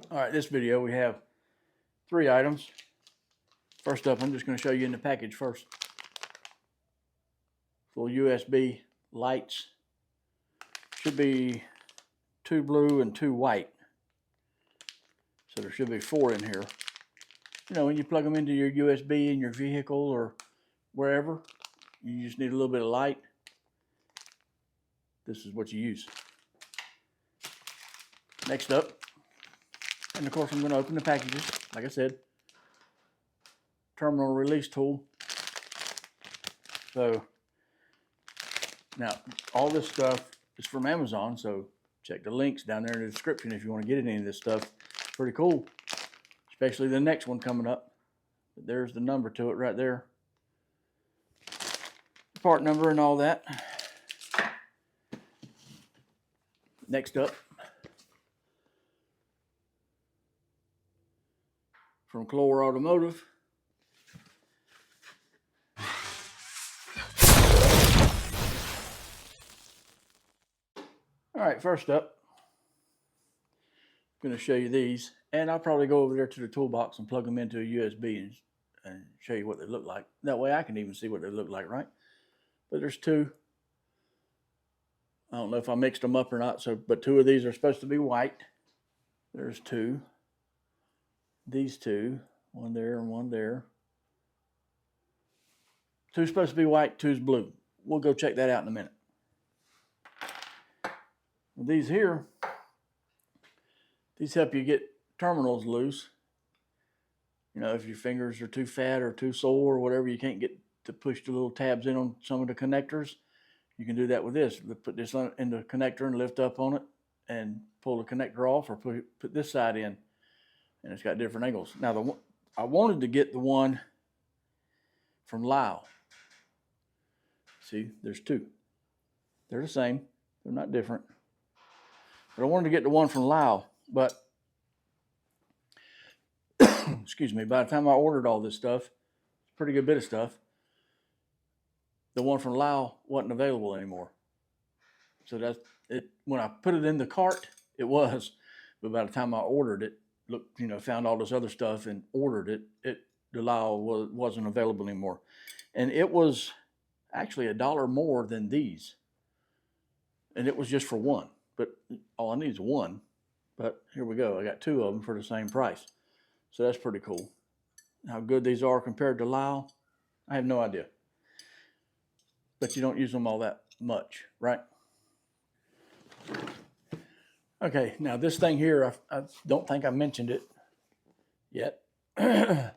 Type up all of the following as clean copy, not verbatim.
All right, this video we have 3 items. First up, I'm just going to show you in the package first. Little USB lights. Should be 2 blue and 2 white. So there should be 4 in here. You know, when you plug them into your USB in your vehicle or wherever, you just need a little bit of light. This is what you use. Next up, and of course I'm going to open the packages, like I said. Terminal release tool. So now all this stuff is from Amazon, so check the links down there in the description if you want to get any of this stuff. It's pretty cool, especially the next one coming up. But there's the number to it right there. Part number and all that. Next up, from Clore Automotive. All right, first up, I'm going to show you these, and I'll probably go over there to the toolbox and plug them into a USB and show you what they look like. That way I can even see what they look like, right? But there's 2. I don't know if I mixed them up or not, but 2 of these are supposed to be white. There's 2. These 2, one there and one there. 2's supposed to be white, 2's blue. We'll go check that out in a minute. These here, these help you get terminals loose. You know, if your fingers are too fat or too sore or whatever, you can't get to push the little tabs in on some of the connectors. You can do that with this. Put this in the connector and lift up on it and pull the connector off, or put this side in, and it's got different angles. Now, I wanted to get the one from Lyle. See, there's 2. They're the same. They're not different. But I wanted to get the one from Lyle, but excuse me, by the time I ordered all this stuff, it's a pretty good bit of stuff, the one from Lyle wasn't available anymore. So that's it. When I put it in the cart, it was, but by the time I ordered it, looked, found all this other stuff and ordered it, the Lyle wasn't available anymore. And it was actually $1 more than these. And it was just for one, but all I need is one. But here we go. I got 2 of them for the same price. So that's pretty cool. How good these are compared to Lyle, I have no idea. But you don't use them all that much, right? Okay, now this thing here, I don't think I mentioned it yet. This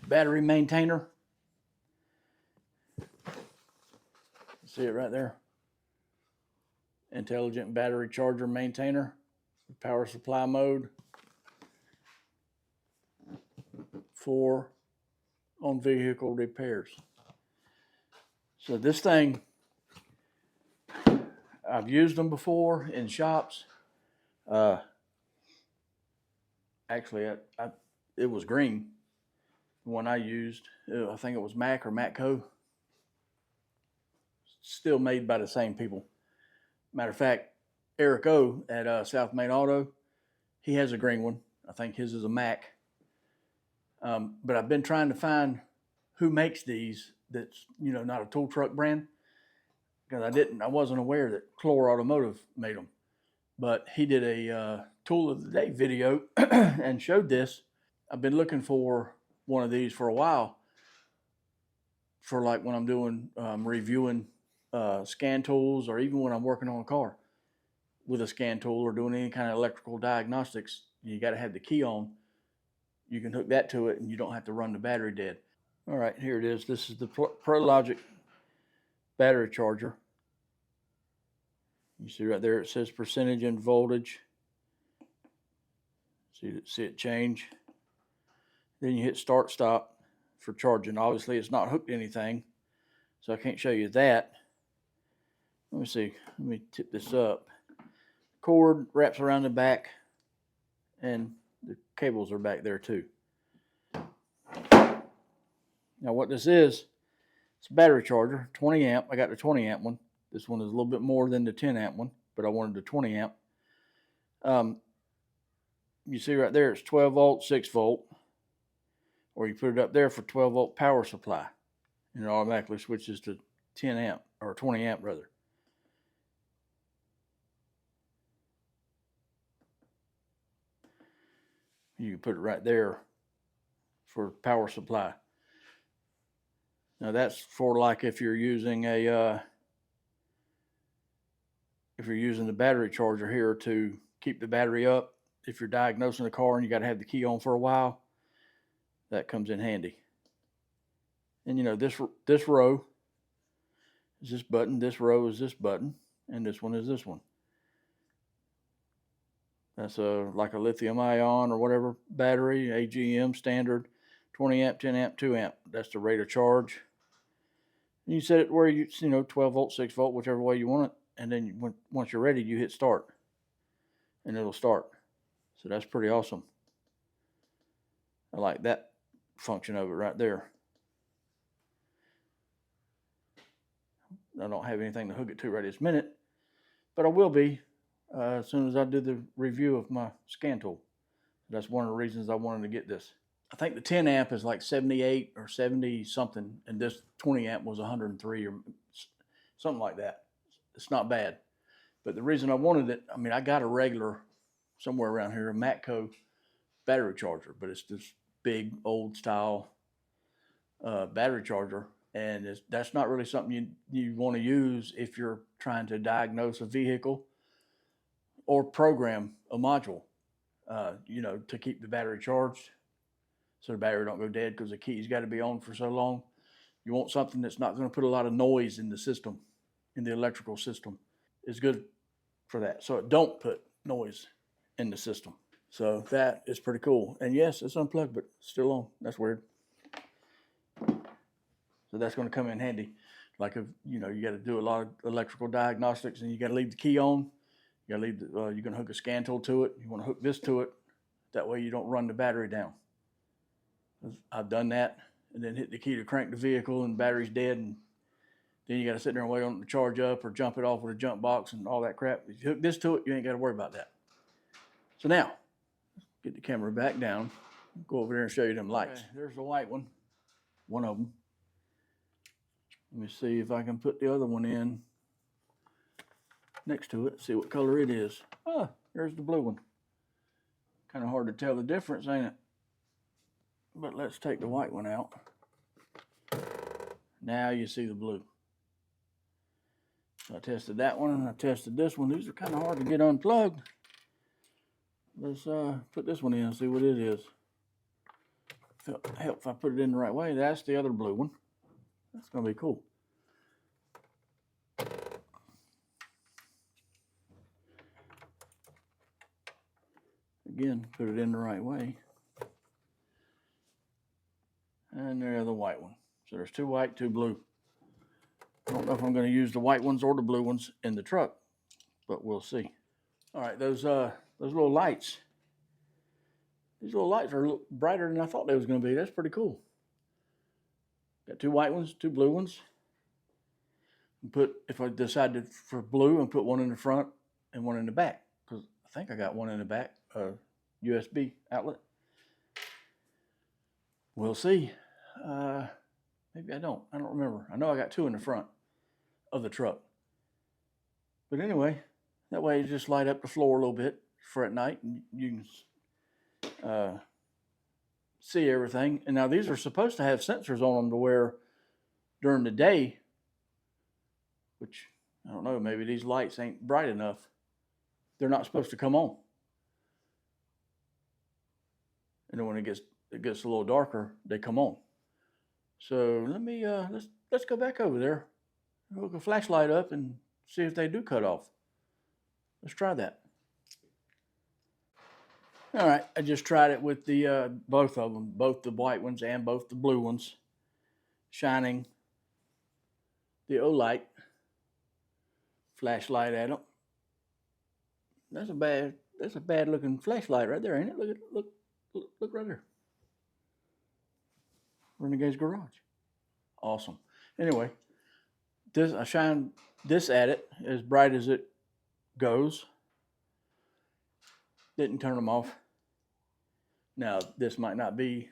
battery maintainer. See it right there? Intelligent battery charger maintainer. Power supply mode. 4 on vehicle repairs. So this thing, I've used them before in shops. Actually, it was green. The one I used, I think it was Mac or Matco. Still made by the same people. Matter of fact, Eric O at South Main Auto, he has a green one. I think his is a Mac. But I've been trying to find who makes these that's, not a tool truck brand, because I wasn't aware that Clore Automotive made them. But he did a tool of the day video and showed this. I've been looking for one of these for a while, for like when I'm doing reviewing scan tools, or even when I'm working on a car with a scan tool or doing any kind of electrical diagnostics. You got to have the key on. You can hook that to it and you don't have to run the battery dead. All right, here it is. This is the ProLogic battery charger. You see right there, it says percentage and voltage. See it change. Then you hit start stop for charging. Obviously it's not hooked to anything, so I can't show you that. Let me see, let me tip this up. Cord wraps around the back, and the cables are back there too. Now what this is, it's a battery charger, 20 amp. I got the 20 amp one. This one is a little bit more than the 10 amp one, but I wanted the 20 amp. You see right there, it's 12 volt, 6 volt, or you put it up there for 12 volt power supply, and it automatically switches to 10 amp or 20 amp rather. You can put it right there for power supply. Now that's for like if you're using a if you're using the battery charger here to keep the battery up. If you're diagnosing a car and you got to have the key on for a while, that comes in handy. And you know, this row is this button, this row is this button, and this one is this one. That's like a lithium ion or whatever battery, AGM standard, 20 amp, 10 amp, 2 amp. That's the rate of charge. And you set it where you 12 volt, 6 volt, whichever way you want it. And then once you're ready, you hit start and it'll start. So that's pretty awesome. I like that function of it right there. I don't have anything to hook it to right this minute, but I will be as soon as I do the review of my scan tool. That's one of the reasons I wanted to get this. I think the 10 amp is like 78 or 70 something, and this 20 amp was 103 or something like that. It's not bad. But the reason I wanted it, I mean, I got a regular somewhere around here, a Matco battery charger, but it's this big old style battery charger. And that's not really something you want to use if you're trying to diagnose a vehicle or program a module, to keep the battery charged so the battery don't go dead because the key's got to be on for so long. You want something that's not going to put a lot of noise in the system, in the electrical system. It's good for that. So it don't put noise in the system. So that is pretty cool. And yes, it's unplugged, but still on. That's weird. So that's going to come in handy. Like if you got to do a lot of electrical diagnostics and you got to leave the key on. You got to leave you're going to hook a scan tool to it. You want to hook this to it. That way you don't run the battery down. I've done that and then hit the key to crank the vehicle and the battery's dead, and then you got to sit there and wait on it to charge up or jump it off with a jump box and all that crap. If you hook this to it, you ain't got to worry about that. So now, get the camera back down. Go over there and show you them lights. Okay, there's the white one of them. Let me see if I can put the other one in next to it, see what color it is. Ah, there's the blue one. Kind of hard to tell the difference, ain't it? But let's take the white one out. Now you see the blue. So I tested that one and I tested this one. These are kind of hard to get unplugged. Let's put this one in and see what it is. Help if I put it in the right way. That's the other blue one. That's going to be cool. Again, put it in the right way. And there's the white one. So there's two white, two blue. I don't know if I'm going to use the white ones or the blue ones in the truck, but we'll see. All right, those little lights. These little lights are a little brighter than I thought they was going to be. That's pretty cool. Got two white ones, two blue ones. If I decided for blue, and put one in the front and one in the back, because I think I got one in the back, USB outlet. We'll see. Maybe I don't. I don't remember. I know I got two in the front of the truck. But anyway, that way you just light up the floor a little bit for at night, and you can see everything. And now these are supposed to have sensors on them to where during the day, which I don't know, maybe these lights ain't bright enough. They're not supposed to come on. And then when it gets a little darker, they come on. So let me let's go back over there, hook a flashlight up and see if they do cut off. Let's try that. All right, I just tried it with the both of them, both the white ones and both the blue ones, shining the Olight flashlight at them. That's a bad looking flashlight right there, ain't it? Look right there. Renegade's garage. Awesome. Anyway, I shine this at it as bright as it goes. Didn't turn them off. Now, this might not be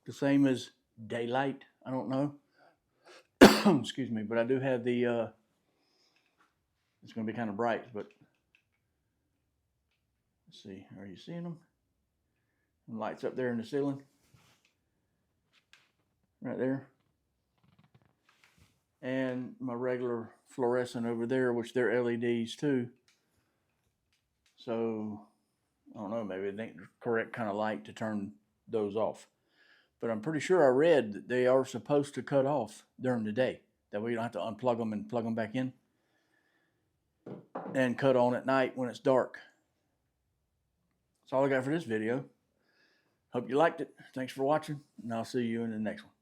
the same as daylight. I don't know. Excuse me, but I do have the, it's going to be kind of bright, but let's see. Are you seeing them? Lights up there in the ceiling. Right there. And my regular fluorescent over there, which they're LEDs too. So, I don't know, maybe it ain't the correct kind of light to turn those off. But I'm pretty sure I read that they are supposed to cut off during the day. That way you don't have to unplug them and plug them back in. And cut on at night when it's dark. That's all I got for this video. Hope you liked it. Thanks for watching, and I'll see you in the next one.